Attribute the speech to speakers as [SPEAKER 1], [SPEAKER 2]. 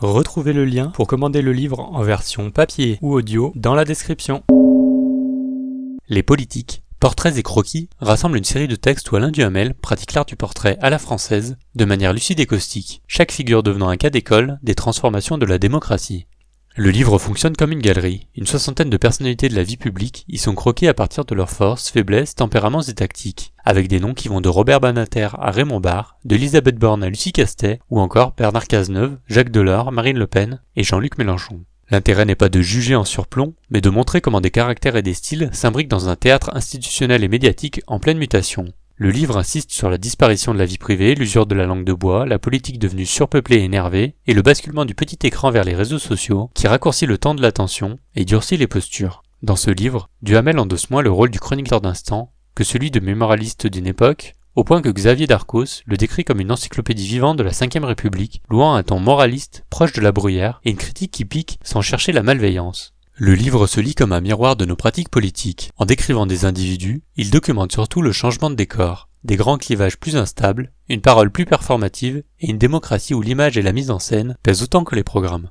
[SPEAKER 1] Retrouvez le lien pour commander le livre en version papier ou audio dans la description. Les politiques, portraits et croquis rassemblent une série de textes où Alain Duhamel pratique l'art du portrait à la française, de manière lucide et caustique, chaque figure devenant un cas d'école des transformations de la démocratie. Le livre fonctionne comme une galerie, une soixantaine de personnalités de la vie publique y sont croquées à partir de leurs forces, faiblesses, tempéraments et tactiques, avec des noms qui vont de Robert Badinter à Raymond Barre, d'Elisabeth Borne à Lucie Castet, ou encore Bernard Cazeneuve, Jacques Delors, Marine Le Pen et Jean-Luc Mélenchon. L'intérêt n'est pas de juger en surplomb, mais de montrer comment des caractères et des styles s'imbriquent dans un théâtre institutionnel et médiatique en pleine mutation. Le livre insiste sur la disparition de la vie privée, l'usure de la langue de bois, la politique devenue surpeuplée et énervée, et le basculement du petit écran vers les réseaux sociaux, qui raccourcit le temps de l'attention et durcit les postures. Dans ce livre, Duhamel endosse moins le rôle du chroniqueur d'instant que celui de mémorialiste d'une époque, au point que Xavier Darcos le décrit comme une encyclopédie vivante de la Ve République, louant un ton moraliste, proche de la bruyère, et une critique qui pique sans chercher la malveillance. Le livre se lit comme un miroir de nos pratiques politiques. En décrivant des individus, il documente surtout le changement de décor, des grands clivages plus instables, une parole plus performative et une démocratie où l'image et la mise en scène pèsent autant que les programmes.